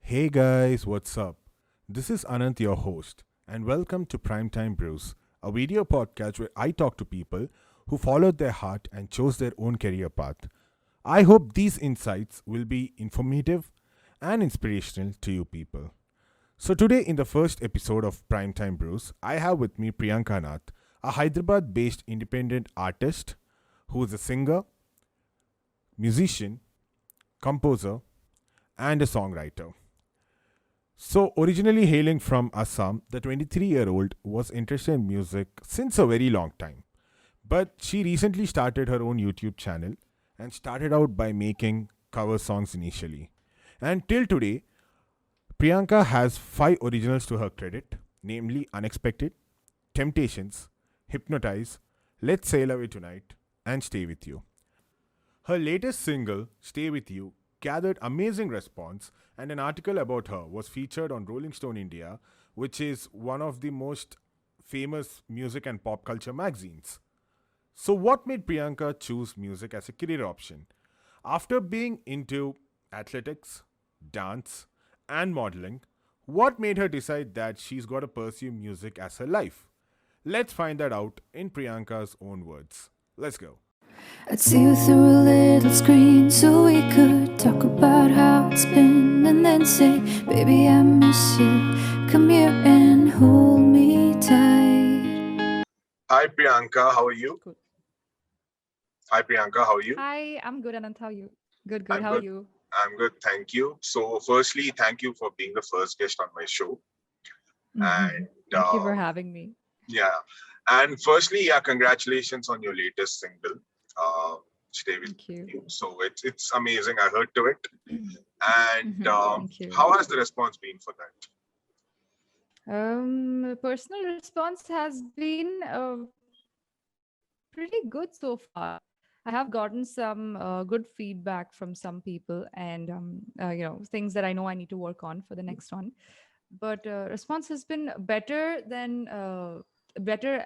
Hey guys, what's up? This is Anant, your host, and welcome to Primetime Brews, a video podcast where I talk to people who followed their heart and chose their own career path. I hope these insights will be informative and inspirational to you people. So, today in the first episode of Primetime Brews, I have with me Priyanka Nath, a Hyderabad based independent artist who is a singer, musician, composer, and a songwriter. So, originally hailing from Assam, the 23-year-old was interested in music since a very long time. But she recently started her own YouTube channel and started out by making cover songs initially. And till today, Priyanka has five originals to her credit, namely Unexpected, Temptations, Hypnotize, Let's Sail Away Tonight, and Stay With You. Her latest single, Stay With You, gathered amazing response, and an article about her was featured on Rolling Stone India, which is one of the most famous music and pop culture magazines. So, what made Priyanka choose music as a career option? After being into athletics, dance, and modeling, what made her decide that she's got to pursue music as her life? Let's find that out in Priyanka's own words. Let's go. I'd see you through a little screen so we could talk about how it's been and then say, baby, I miss you. Come here and hold me tight. Hi Priyanka, how are you? Good. Hi Priyanka, how are you? Hi, I'm good, Anant. How are you? Good. I'm How are good. you? I'm good, thank you. So, firstly, thank you for being the first guest on my show. And Thank you for having me. yeah, and firstly, yeah, congratulations on your latest single, uh, "Stay With Thank you. You." So it's amazing. I heard to it, and Thank you. how has the response been for that? Personal response has been pretty good so far. I have gotten some good feedback from some people, and things that I know I need to work on for the next one. But response has been better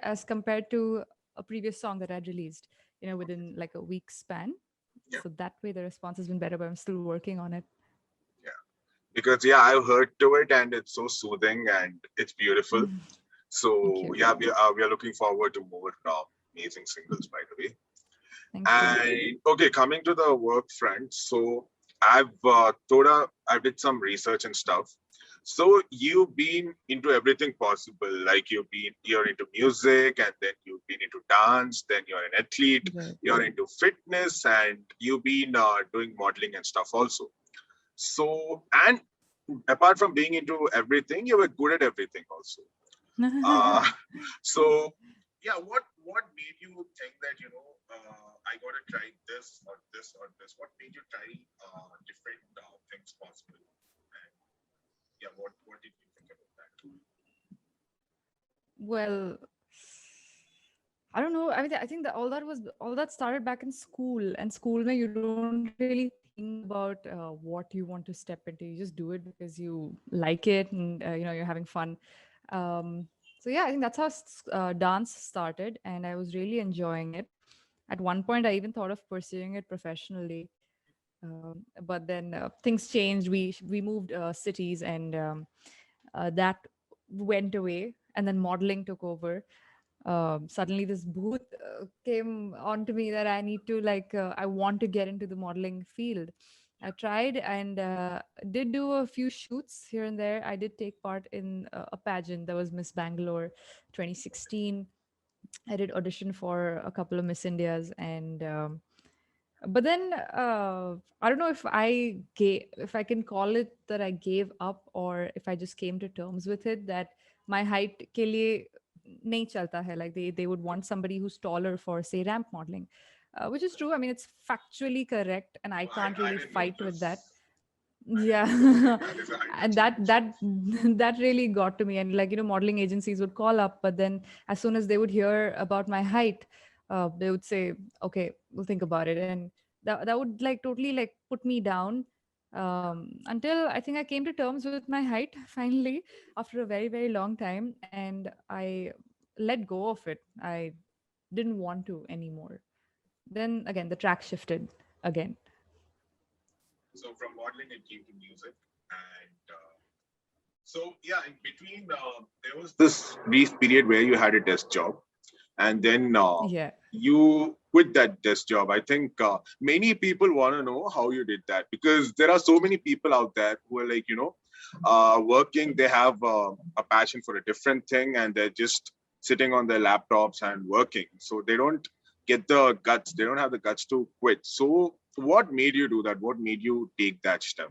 as compared to a previous song that I'd released, within like a week span. Yeah, So that way the response has been better, but I'm still working on it. yeah, because yeah, I've heard to it, and it's so soothing and it's beautiful. Thank So you. yeah, we are looking forward to more amazing singles, by the way. Thank you. And okay, coming to the work front, so I did some research and stuff. So you've been into everything possible, like you're into music, and then you've been into dance, then you're an athlete, Right. you're into fitness, and you've been doing modeling and stuff also. So and apart from being into everything, you were good at everything also. Uh, so yeah, what made you think that I gotta try this or this or this? What made you try different things possible? And yeah, what did you think about that? Well, I don't know. I mean, I think that all that started back in school. And school, where you don't really think about what you want to step into. You just do it because you like it, and you're having fun. So yeah, I think that's how dance started, and I was really enjoying it. At one point, I even thought of pursuing it professionally, but then things changed. We moved cities, and that went away, and then modeling took over. Suddenly this booth came onto me that I need to I want to get into the modeling field. I tried and did do a few shoots here and there. I did take part in a pageant that was Miss Bangalore 2016. I did audition for a couple of Miss Indias, and but then I don't know if I can call it that I gave up, or if I just came to terms with it that my height ke liye nahi chalta hai. Like they would want somebody who's taller for, say, ramp modeling, which is true. I mean, it's factually correct, and I Oh, can't I really didn't know fight with that. this. I didn't know Yeah. that is a height And achievement. that really got to me. And modeling agencies would call up, but then as soon as they would hear about my height, they would say, okay, we'll think about it. And that would totally put me down, until I think I came to terms with my height finally, after a very, very long time, and I let go of it. I didn't want to anymore. Then again the track shifted again. So from modeling, it came to music, and So yeah, in between, there was this brief period where you had a desk job, and then Yeah. you quit that desk job. I think many people want to know how you did that, because there are so many people out there who are like, working. They have a passion for a different thing, and they're just sitting on their laptops and working. So they don't get the guts. They don't have the guts to quit. So what made you do that? What made you take that step?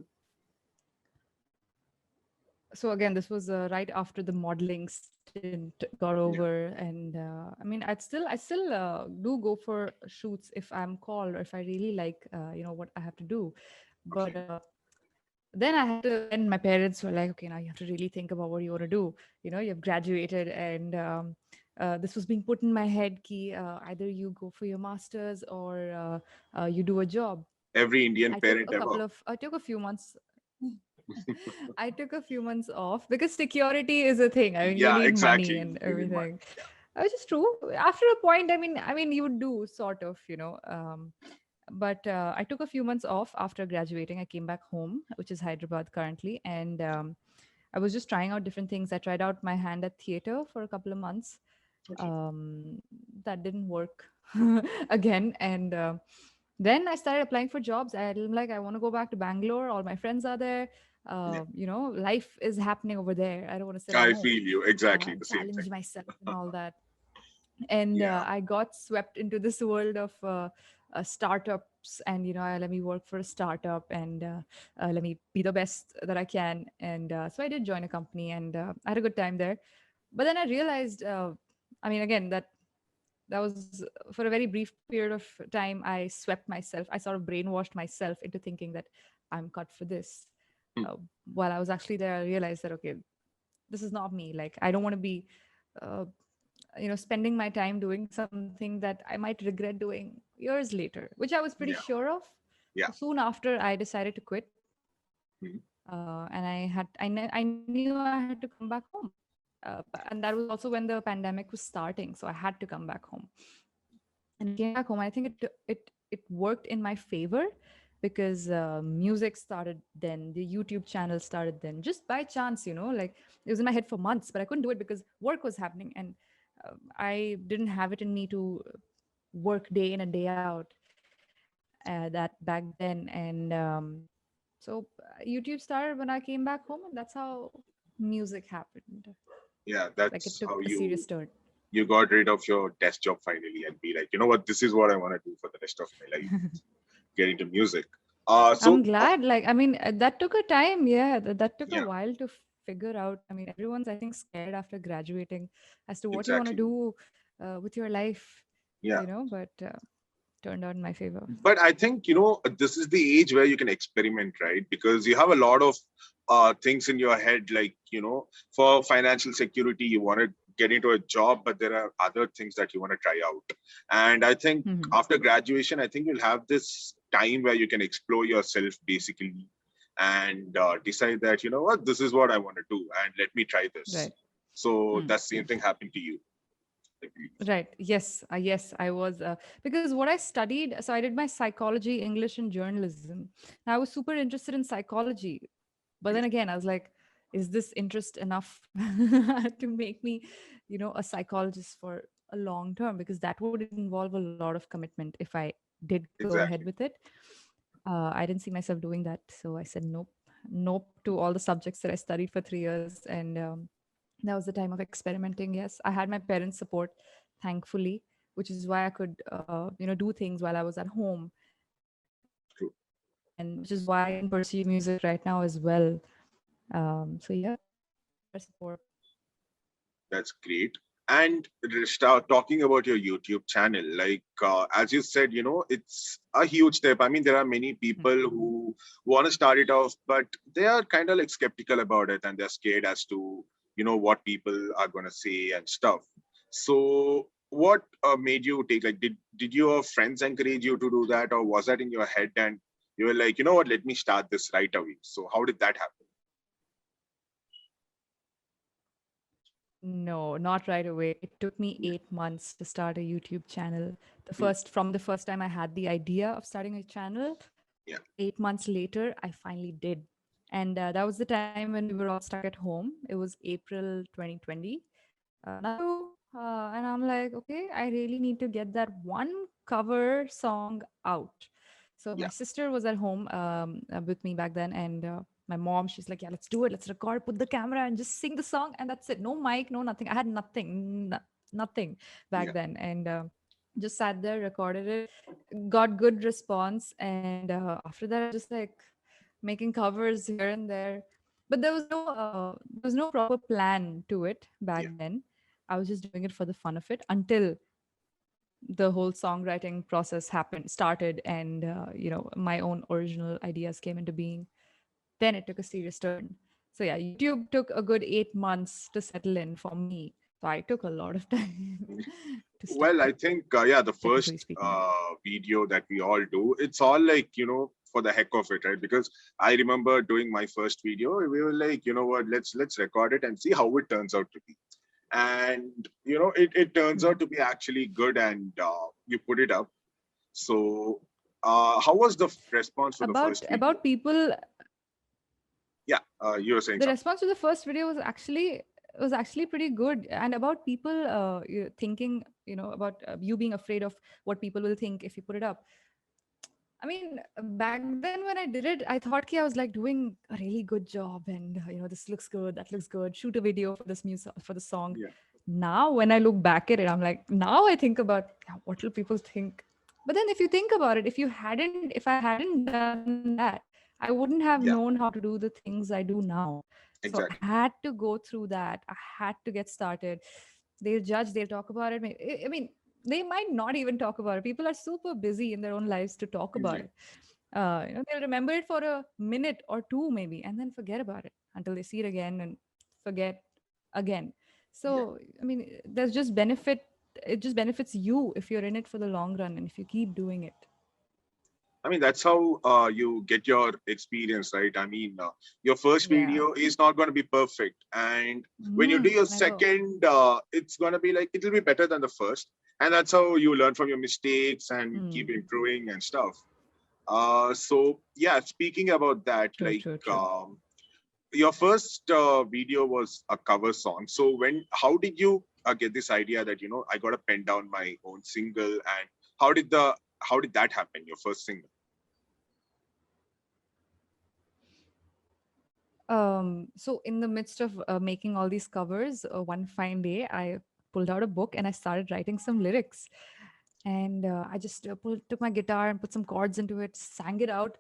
So again, this was right after the modeling stint got Yeah. over, and I mean, I still do go for shoots if I'm called, or if I really like what I have to do. But Okay. then I had to. Then my parents were like, okay, now you have to really think about what you want to do. You've graduated, and this was being put in my head, ki either you go for your masters, or you do a job. Every Indian I took parent a ever. couple of I took a few months. I took a few months off because security is a thing. I mean, you Yeah, need money exactly. and You need money. everything. Which is true. After a point, I mean, you would do sort of, but I took a few months off after graduating. I came back home, which is Hyderabad currently, and I was just trying out different things. I tried out my hand at theater for a couple of months. Okay. um, that didn't work again, and then I started applying for jobs. I'm like, I want to go back to Bangalore. All my friends are there. Yeah. Life is happening over there. I don't want to sit at I home feel you. Exactly and the same thing. challenge myself and all that. And Yeah. I got swept into this world of startups, and let me work for a startup, and let me be the best that I can. And so I did join a company, and I had a good time there. But then I realized, I mean, again, that was for a very brief period of time. I swept myself. I sort of brainwashed myself into thinking that I'm cut for this. Hmm. uh, while I was actually there, I realized that, okay, this is not me. Like, I don't want to be uh, spending my time doing something that I might regret doing years later, which I was pretty Yeah. sure of. So Yeah. soon after, I decided to quit, Hmm. and I knew I had to come back home. And that was also when the pandemic was starting, so I had to come back home. And I came back home. I think it worked in my favor, because music started then, the YouTube channel started then, just by chance. Like, it was in my head for months, but I couldn't do it because work was happening, and I didn't have it in me to work day in and day out, that back then. And YouTube started when I came back home, and that's how music happened. Yeah. Like, it That's took how a serious turn. you got rid of your desk job finally and be like, you know what, this is what I want to do for the rest of my life. Get into music. I'm So glad. Like, I mean, that took a time. Yeah, that took a yeah, while to figure out. I mean, everyone's, I think, scared after graduating as to what you want to exactly. do with your life, Yeah. but turned out in my favor. But I think, this is the age where you can experiment, right? Because you have a lot of things in your head, like, for financial security, you want to get into a job, but there are other things that you want to try out. And I think Hmm. after graduation, I think you'll have this time where you can explore yourself basically, and decide that, you know what, this is what I want to do, and let me try this. Right. So Hmm. that same thing happened to you, I believe. Right. Yes. Yes, I was. Because what I studied, so I did my psychology, English, and journalism. Now, I was super interested in psychology. But then Yeah, again, I was like, is this interest enough to make me, a psychologist for a long term? Because that would involve a lot of commitment if I did go ahead with it. exactly. I didn't see myself doing that. So I said nope, nope to all the subjects that I studied for 3 years. And that was the time of experimenting. Yes, I had my parents' support, thankfully, which is why I could, do things while I was at home, True. and which is why I can pursue music right now as well. So yeah, their support. That's great. And start talking about your YouTube channel, like as you said, it's a huge step. I mean, there are many people who want to start it off, but they are kind of like skeptical about it, and they're scared as to what people are going to say and stuff. So, what made you take, like, did your friends encourage you to do that, or was that in your head and you were like, you know what, let me start this right away? So, how did that happen? No, not right away. It took me Yeah. 8 months to start a YouTube channel. Hmm. From the first time I had the idea of starting a channel, Yeah. 8 months later, I finally did. And that was the time when we were all stuck at home. It was April 2020. Nothing to do. And I'm like, okay, I really need to get that one cover song out. So my Yeah, sister was at home with me back then, and my mom, she's like, yeah, let's do it. Let's record, put the camera, and just sing the song, and that's it. No mic, no nothing. I had nothing, nothing back yeah, then, and just sat there, recorded it, got good response, and after that, I was just like making covers here and there, but there was no proper plan to it back yeah. then. I was just doing it for the fun of it until the whole songwriting process started, and my own original ideas came into being. Then it took a serious turn. So yeah, YouTube took a good 8 months to settle in for me. So I took a lot of time to start Well, I it, think, yeah, the technically first speaking. video that we all do, it's all like, for the heck of it, right? Because I remember doing my first video, we were like, you know what, let's record it and see how it turns out to be. And, it turns out Hmm. to be actually good, and you put it up. So, how was the response for the first video? About people, Yeah, you were saying the something. response to the first video was actually pretty good. And about people thinking, about you being afraid of what people will think if you put it up. I mean, back then when I did it, I thought I was like doing a really good job, and this looks good, that looks good. Shoot a video for this music for the song. Yeah, Now, when I look back at it, I'm like, now I think about, yeah, what will people think? But then, if you think about it, if I hadn't done that, I wouldn't have known how yeah, to do the things I do now. So I had exactly. to go through that. I had to get started. They'll judge, they'll talk about it. I mean, they might not even talk about it. People are super busy in their own lives to talk about Exactly. it. They'll remember it for a minute or two maybe, and then forget about it until they see it again and forget again. Yeah. So I mean, there's just benefit. It just benefits you if you're in it for the long run and if you keep doing it. I mean, that's how you get your experience, right? I mean, your first Yeah. video is not going to be perfect. And when you do Mm, your never. second, it's going to be like, it'll be better than the first. And that's how you learn from your mistakes and keep Mm, improving and stuff. So, yeah, speaking about that, true, true, true. your first video was a cover song. So, how did you get this idea that, I got to pen down my own single? And how did the, how did that happen, your first single? So in the midst of making all these covers, one fine day I pulled out a book and I started writing some lyrics. And I just took my guitar and put some chords into it, sang it out.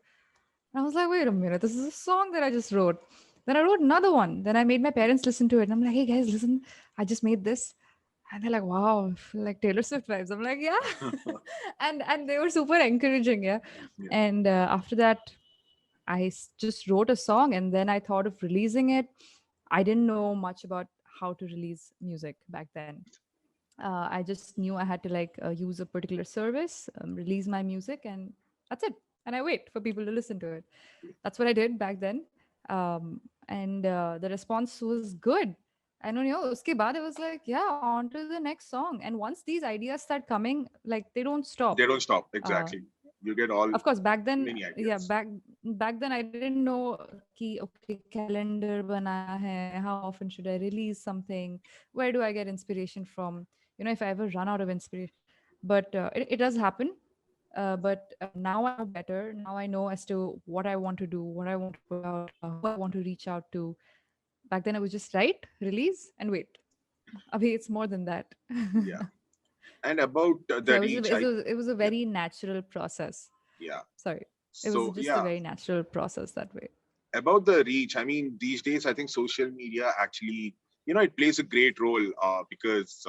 And I was like, wait a minute, this is a song that I just wrote. Then I wrote another one. Then I made my parents listen to it. And I'm like, hey guys, listen, I just made this. And they're like, wow, I feel like Taylor Swift vibes. I'm like, yeah. And they were super encouraging, yeah. Yeah. And after that, just wrote a song, and then I thought of releasing it. I didn't know much about how to release music back then. I just knew I had to use a particular service, release my music, and that's it. And I wait for people to listen to it. That's what I did back then. And the response was good. And uske baad it was like, yeah, on to the next song. And once these ideas start coming, like they don't stop. They don't stop. Uh, Exactly. You get all of course, back then, many yeah, ideas. back then I didn't know ki okay, calendar banana hai, how often should I release something, where do I get inspiration from, if I ever run out of inspiration. But it does happen. But now I know better. Now I know as to what I want to do, what I want to put out, who I want to reach out to. Back then, it was just write, release, and wait. Abhi, it's more than that. Yeah. And about So the reach, it was a yeah, very natural process. yeah. Sorry, it was So just a yeah, very natural process that way. about the reach, I mean, these days I think social media actually, it plays a great role, because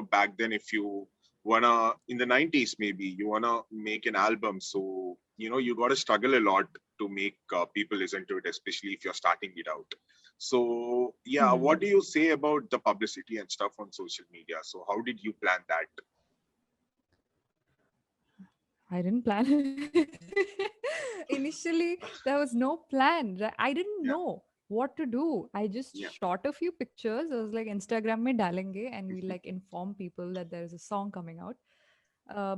back then, if you wanna, in the 90s maybe, you wanna make an album, so you got to struggle a lot to make people listen to it, especially if you're starting it out. So yeah, Hmm. what do you say about the publicity and stuff on social media? So how did you plan that? I didn't plan it. Initially, there was no plan. I didn't Yeah, know what to do. I just yeah. shot a few pictures. I was like, Instagram mein dalenge, and we like inform people that there is a song coming out.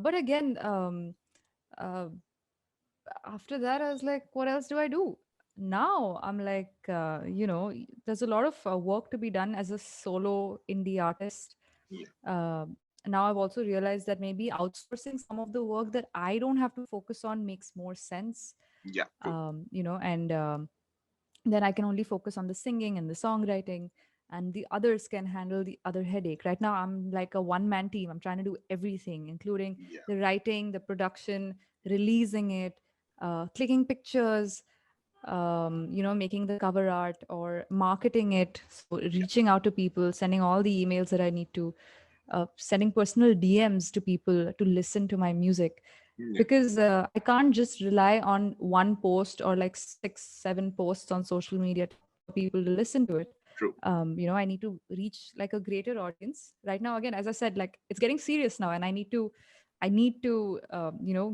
But again, uh, after that, I was like, what else do I do? now I'm like, there's a lot of work to be done as a solo indie artist. Yeah, uh, Now I've also realized that maybe outsourcing some of the work that I don't have to focus on makes more sense. yeah, true. And then I can only focus on the singing and the songwriting, and the others can handle the other headache. Right now, I'm like a one man team. I'm trying to do everything, including Yeah, the writing, the production, releasing it, clicking pictures, making the cover art or marketing it. So, yeah, reaching out to people, sending all the emails that I need to, sending personal DMs to people to listen to my music, yeah, because I can't just rely on one post or like 6 7 posts on social media for people to listen to it. true. I need to reach like a greater audience. Right now, again, as I said, like it's getting serious now, and I need to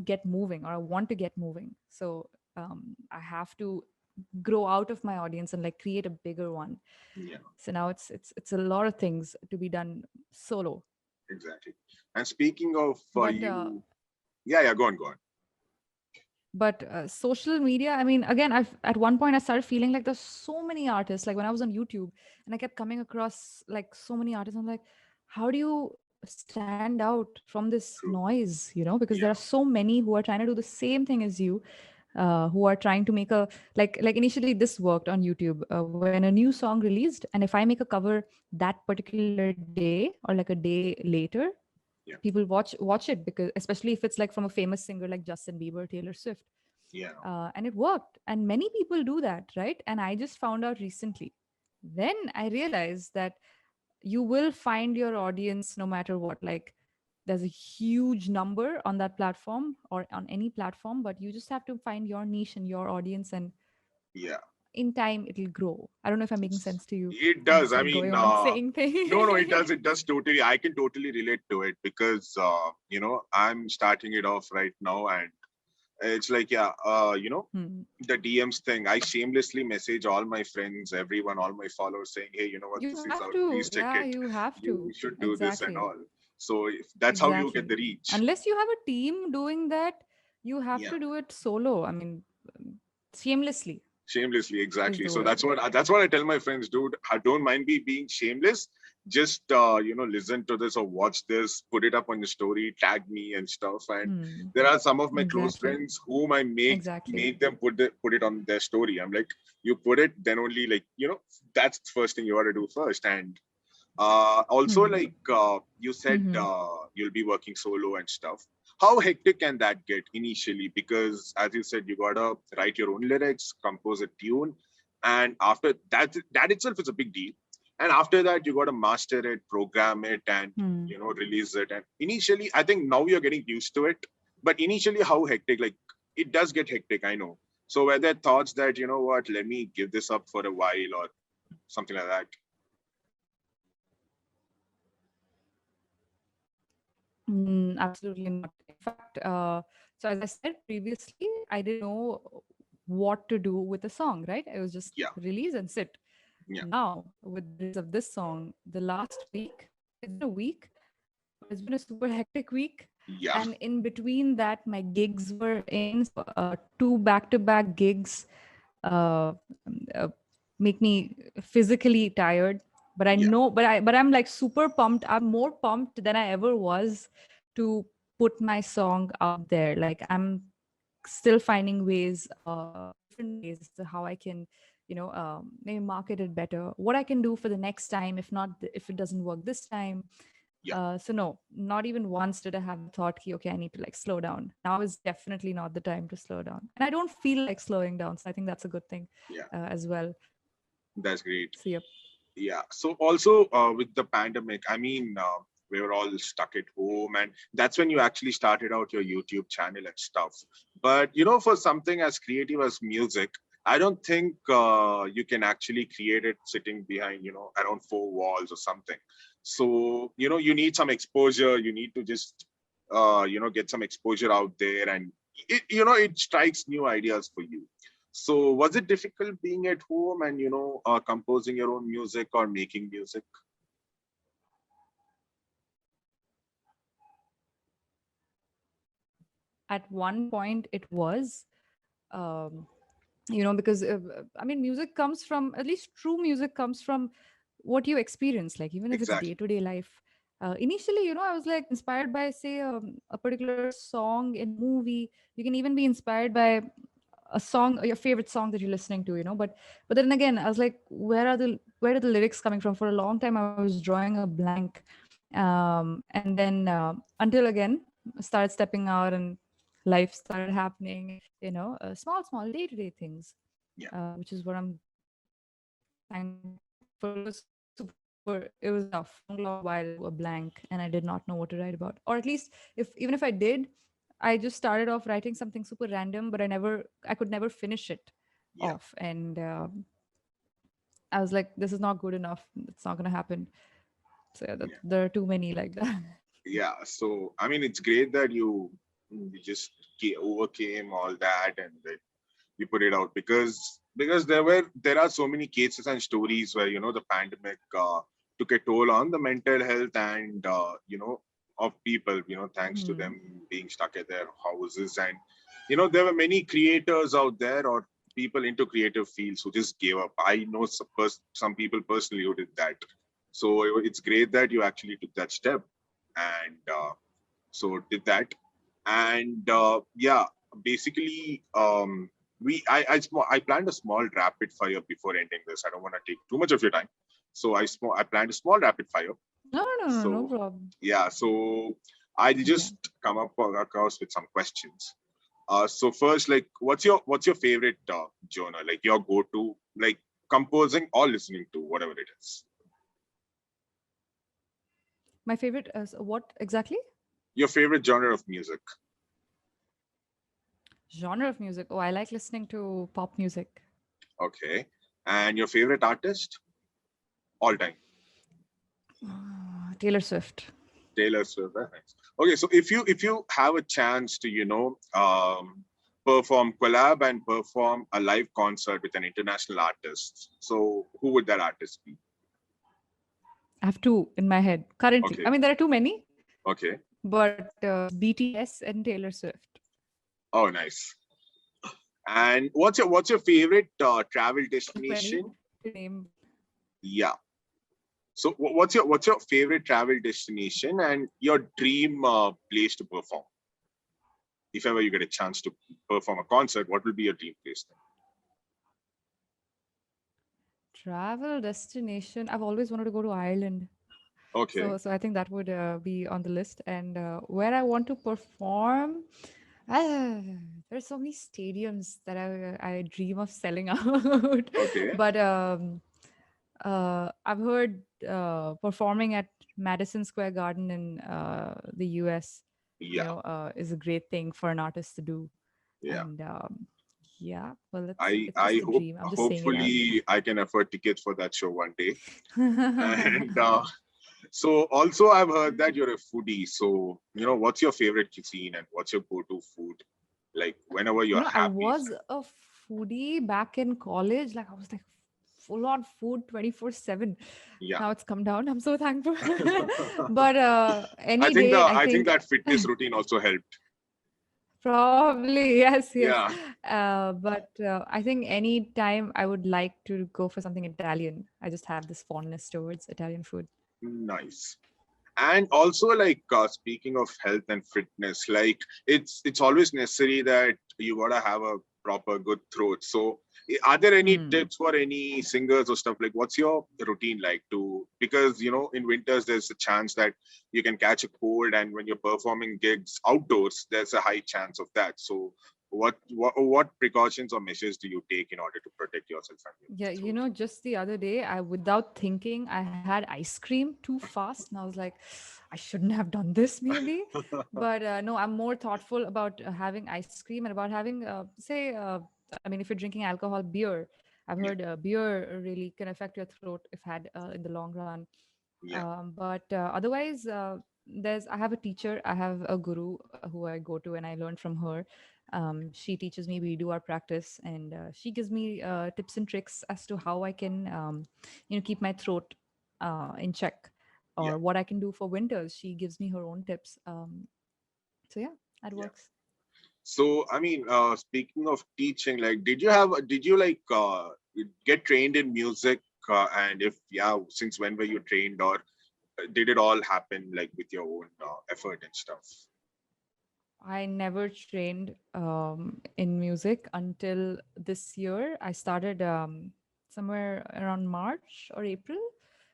get moving, or I want to get moving. So I have to grow out of my audience and like create a bigger one. Yeah, So now it's a lot of things to be done solo. exactly. And speaking of But you, yeah, yeah, go on, go on. social media, I mean, again, I've at one point I started feeling like there's so many artists, like when I was on YouTube, and I kept coming across like so many artists. I'm like, how do you stand out from this True. noise, because there are Yeah, so many who are trying to do the same thing as you, who are trying to make a, like initially this worked on YouTube, when a new song released, and if I make a cover that particular day or like a day later, yeah, people watch it, because especially if it's like from a famous singer like Justin Bieber, Taylor Swift, yeah. and it worked, and many people do that, right? And I just found out recently, then I realized that you will find your audience no matter what. Like there's a huge number on that platform or on any platform, but you just have to find your niche and your audience, and Yeah. in time it'll grow. I don't know if I'm making sense to you. It I'm does. just I like mean, going on saying no, no, it things. does. It does totally. I can totally relate to it because, I'm starting it off right now, and it's like, yeah, Hmm. the DMs thing. I shamelessly message all my friends, everyone, all my followers saying, hey, you know what, You this is have out. to, Please check yeah, it. you have You to. should do this and Exactly. all. So if that's how you get Exactly. the reach. Unless you have a team doing that, you have Yeah. to do it solo. I mean, shamelessly Shamelessly, is exactly. the So word. that's what I tell my friends, dude. Don't mind me being shameless. Just listen to this or watch this, put it up on your story, tag me and stuff. And Hmm. there are some of my close Exactly. friends whom I Exactly. make them put it on their story. I'm like, you put it, then only, like, that's the first thing you ought to do first. And also, Hmm. like, you said, Hmm. you'll be working solo and stuff. How hectic can that get initially? Because as you said, you gotta write your own lyrics, compose a tune, and after that, that itself is a big deal. And after that, you gotta master it, program it, and Hmm. release it. And initially, I think now you're getting used to it. But initially, how hectic? Like, it does get hectic, I know. So were there thoughts that, you know what, let me give this up for a while or something like that? Absolutely not. In fact, so as I said previously, I didn't know what to do with a song, right? I was just Yeah, release and sit. yeah, Now, with the release of this song, the last week, it's been a week, but it's been a super hectic week. yeah. And in between that, my gigs were in. So, two back-to-back gigs uh, uh, make me physically tired. But I Yeah. know, but I'm like super pumped. I'm more pumped than I ever was to put my song out there. Like I'm still finding ways, different ways as to how I can, maybe market it better. What I can do for the next time, if not, if it doesn't work this time. Yeah, So no, not even once did I have the thought, okay, I need to like slow down. Now is definitely not the time to slow down, and I don't feel like slowing down. So I think that's a good thing, yeah, as well. that's great. So yep. Yeah. So also, with the pandemic, I mean, we were all stuck at home, and that's when you actually started out your YouTube channel and stuff. But for something as creative as music, I don't think you can actually create it sitting behind around four walls or something. So you need some exposure. You need to just get some exposure out there, and it strikes new ideas for you. So was it difficult being at home and composing your own music or making music? At one point, it was. Um, because I mean, music comes from, at least true music comes from what you experience, like even if it's day Exactly. to day life. Initially, I was like inspired by, say, a particular song in a movie. You can even be inspired by a song, your favorite song that you're listening to, but then again, I was like, where are the lyrics coming from? For a long time I was drawing a blank, and then until again started stepping out and life started happening, small day-to-day things, Yeah. which is what I'm thankful. It was enough for a long while to a blank, and I did not know what to write about. Or at least, if even if I did, I just started off writing something super random, but I could never finish it Yeah. off, and I was like, this is not good enough. It's not gonna happen. So yeah, Yeah. there are too many like that. Yeah. So I mean, it's great that you just overcame all that and then you put it out, because there are so many cases and stories where the pandemic took a toll on the mental health and of people, thanks to them Hmm. being stuck at their houses. And there were many creators out there, or people into creative fields, who just gave up. I know some people personally who did that. So it's great that you actually took that step, and so did that. And yeah, basically, I planned a small rapid fire before ending this. I don't want to take too much of your time, so I planned a small rapid fire. No So problem. yeah, so I Okay. just come up across with some questions. So first, like, what's your favorite genre? Like your go-to, like composing or listening to, whatever it is. My favorite is what exactly? Your favorite genre of music. Genre of music. Oh, I like listening to pop music. Okay, and your favorite artist all time. Taylor Swift. Taylor Swift. Very nice. Okay, so if you have a chance to perform collab and perform a live concert with an international artist, so who would that artist be? I have two in my head currently. I Okay, mean, there are too many, okay. but BTS and Taylor Swift. Oh, nice. And what's your favorite travel Too many destination? to name. Yeah. So what's your favorite travel destination and your dream place to perform? If ever you get a chance to perform a concert, what will be your dream place then? Travel destination. I've always wanted to go to Ireland. Okay. So I think that would be on the list. And where I want to perform, uh, there's so many stadiums that I dream of selling out. Okay. But I've heard performing at Madison Square Garden in the US, Yeah. is a great thing for an artist to do. Yeah. And yeah, well, I it's I just a hope dream. I'm just saying it out. hopefully I can afford tickets for that show one day. And so also I've heard that you're a foodie. So what's your favorite cuisine and what's your go-to food? Like whenever you're I happy. was a foodie back in college. Like I was like full on food 24/7. Yeah. Now it's come down. I'm so thankful. But I any think day, the I I think think that fitness routine also helped. probably yes, yes. Yeah. But I think any time I would like to go for something Italian. I just have this fondness towards Italian food. Nice. And also, like, speaking of health and fitness, like it's always necessary that you gotta have a proper good throat. So are there any Hmm. tips for any singers or stuff? Like, what's your routine like to, because in winters there's a chance that you can catch a cold, and when you're performing gigs outdoors there's a high chance of that. So what precautions or measures do you take in order to protect yourself and your Yeah, throat? just the other day, without thinking, I had ice cream too fast, and I was like, I shouldn't have done this, maybe. But no, I'm more thoughtful about having ice cream and about having, say, I mean, if you're drinking alcohol, beer. I've Yeah. heard beer really can affect your throat if had in the long run. Yeah. But otherwise, I have a teacher, I have a guru who I go to, and I learn from her. She teaches me, we do our practice, and she gives me tips and tricks as to how I can keep my throat in check, Yeah. or what I can do for winters. She gives me her own tips. So yeah, that Yeah. works. So, I mean, speaking of teaching, like, did you like get trained in music? And if yeah, since when were you trained, or did it all happen like with your own effort and stuff? I never trained in music until this year. I started somewhere around March or April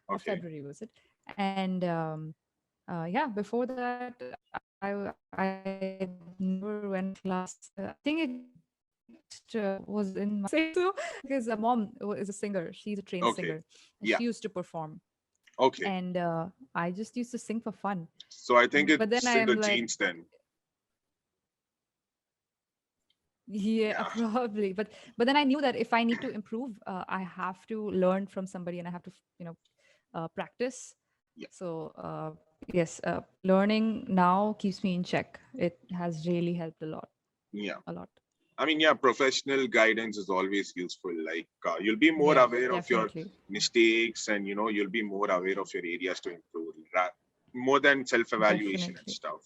or Okay, February, was it? And yeah, before that, I never went to class. I think it was in my family. I would say so because mom is a singer. She's a trained singer, okay, and she yeah, used to perform. okay. And I just used to sing for fun. So I think But then it's I in the am like, genes then. yeah, Yeah, probably. But then I knew that if I need to improve, I have to learn from somebody, and I have to, practice. yeah, So yes, learning now keeps me in check. It has really helped a lot, yeah. a lot. I mean, yeah, professional guidance is always useful. Like, you'll be more Yeah, aware of your definitely, mistakes, and you'll be more aware of your areas to improve, more than self-evaluation and definitely, stuff.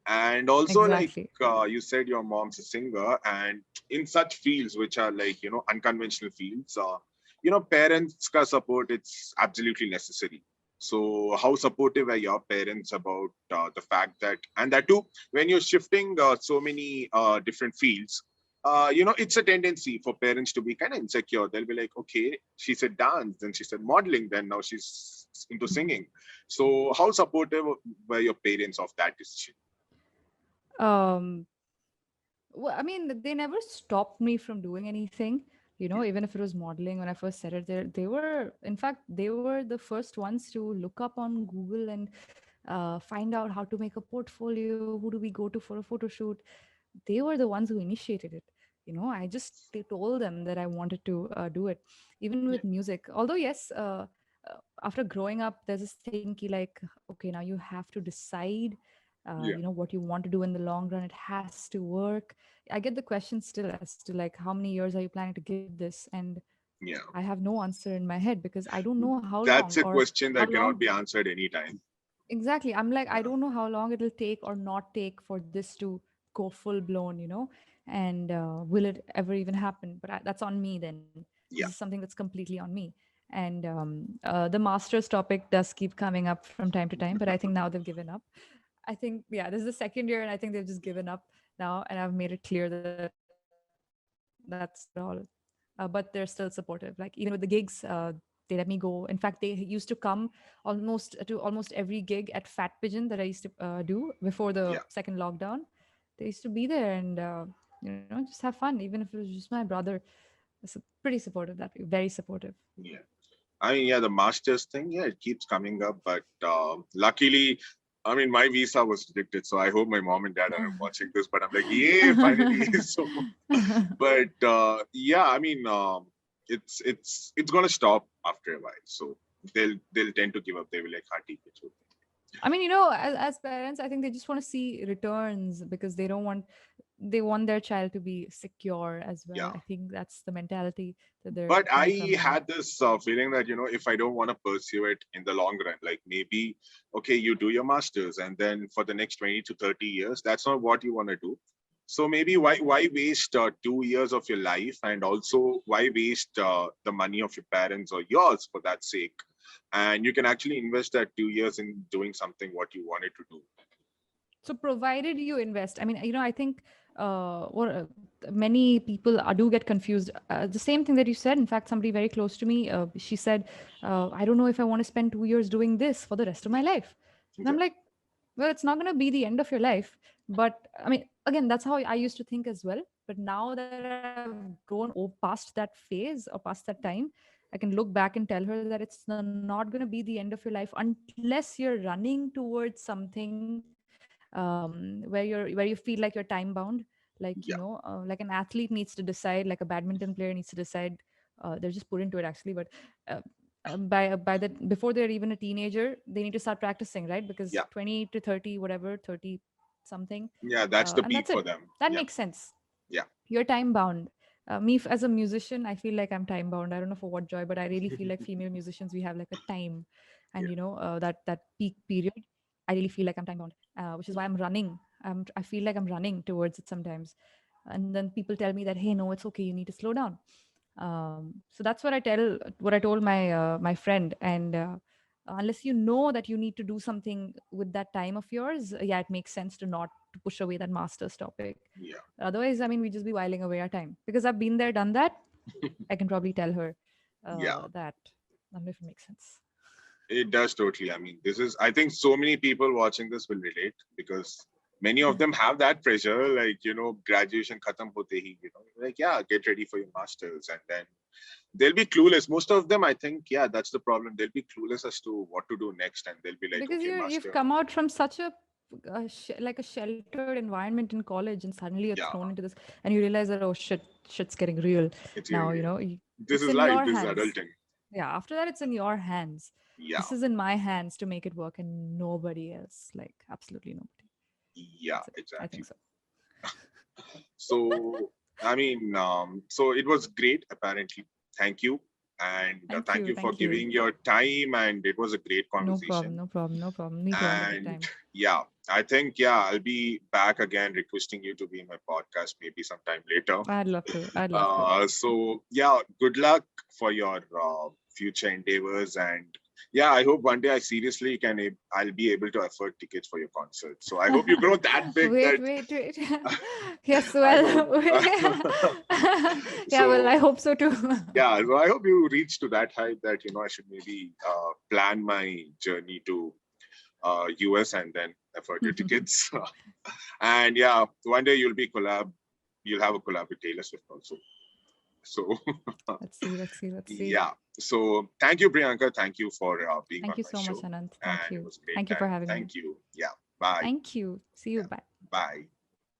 And also, like, exactly. you said your mom's a singer, and in such fields which are like unconventional fields, parents ka support, it's absolutely necessary. So how supportive are your parents about the fact that, and that too, when you're shifting so many different fields, it's a tendency for parents to be kind of insecure. They'll be like, okay, she said dance, then she said modeling, then now she's into singing. So how supportive were your parents of that decision? Um, well, I mean, they never stopped me from doing anything. Yeah, Even if it was modeling when I first said it, they were, in fact, they were the first ones to look up on Google and find out how to make a portfolio. Who do we go to for a photo shoot? They were the ones who initiated it. I just they told them that I wanted to do it. Even with yeah, music, although yes, after growing up, there's this thing like, okay, now you have to decide yeah, what you want to do in the long run. It has to work. I get the question still as to like, how many years are you planning to give this? And yeah. I have no answer in my head because I don't know how That's long a or question how that cannot long. be answered anytime. Exactly. I'm like, I Yeah, don't know how long it'll take or not take for this to go full blown, and will it ever even happen? But that's on me then. This is yeah, something that's completely on me. And the master's topic does keep coming up from time to time, but I think now they've given up. I think, yeah, this is the second year, and I think they've just given up now. And I've made it clear that that's not at all. But they're still supportive. Like even with the gigs, they let me go. In fact, they used to come almost every gig at Fat Pigeon that I used to do before the yeah, second lockdown. They used to be there and just have fun, even if it was just my brother. It's pretty supportive. That very supportive. yeah. I mean, yeah, the masters thing, yeah, it keeps coming up, but luckily, I mean, my visa was rejected, so I hope my mom and dad aren't watching this. But I'm like, yeah, finally. So, but yeah, I mean, it's gonna stop after a while, so they'll tend to give up. They will like, "Haan, theek hai, chhod do." I mean, as parents, I think they just want to see returns because they want their child to be secure as well. Yeah. I think that's the mentality that they're But coming I from now. had this feeling that if I don't want to pursue it in the long run, like maybe okay, you do your masters, and then for the next 20 to 30 years, that's not what you want to do. So maybe why waste 2 years of your life, and also why waste the money of your parents or yours for that sake, and you can actually invest that 2 years in doing something what you wanted to do. So provided you invest, I mean, I think what many people do get confused. The same thing that you said. In fact, somebody very close to me, she said, I don't know if I want to spend 2 years doing this for the rest of my life. And I'm Yeah, like, well, it's not going to be the end of your life. But I mean, again, that's how I used to think as well. But now that I've grown past that phase or past that time, I can look back and tell her that it's not going to be the end of your life unless you're running towards something where you feel like you're time bound. Like like an athlete needs to decide, like a badminton player needs to decide. They're just put into it actually, but uh, by that, before they're even a teenager, they need to start practicing, right? Because yeah, 20 to 30, whatever, 30 something, yeah. That's the and peak that's for it. them. That Yeah, makes sense. yeah, You're time bound. As a musician, I feel like I'm time bound. I don't know for what joy, but I really feel like female musicians, we have like a time, and yeah, that peak period. I really feel like I'm time bound, which is why I'm running. I feel like I'm running towards it sometimes, and then people tell me that, hey, no, it's okay, you need to slow down. So that's what I told my friend. And unless you know that you need to do something with that time of yours, yeah, it makes sense to not to push away that master's topic. Yeah. Otherwise, I mean, we just be whiling away our time, because I've been there, done that. I can probably tell her Yeah. that. I don't know if it makes sense. It does totally. I mean, this is, I think so many people watching this will relate because many of them have that pressure, like, graduation khatam hote hi, like, yeah, get ready for your masters. And then they'll be clueless. Most of them, I think, yeah, that's the problem. They'll be clueless as to what to do next. And they'll be like, Because okay, you've master. come out from such like a sheltered environment in college, and suddenly you're Yeah, thrown into this, and you realize that, oh shit's getting real it's now. really, this It's is in life. your This is hands. adulting. Yeah, after that, it's in your hands. Yeah. This is in my hands to make it work, and nobody else. Like, absolutely nobody. Yeah, That's it. I exactly. think so. So, I mean, so it was great, apparently. Thank you. And Thank thank you. you for Thank you. giving your time. And it was a great No problem. conversation. No problem. No problem. Me too. And Anytime. yeah, I think, yeah, I'll be back again requesting you to be in my podcast maybe sometime later. I'd love to. I'd love to. So, yeah, good luck for your future endeavors. And yeah, I hope one day I'll be able to afford tickets for your concert. So I hope you grow that big Wait, that wait, wait. Yes, I well, hope. yeah, well, So I hope so too. yeah, so I hope you reach to that height that I should maybe plan my journey to US and then afford your tickets. And yeah, one day you'll have a collab with Taylor Swift also. So Let's see, let's see, let's see. yeah. So thank you, Priyanka. Thank you for being Thank on you my so much, show. Anand. Thank And it you. was a great Thank you for time. having me. Thank you. Yeah. Bye. Thank you. See you. Yeah. Bye. Bye.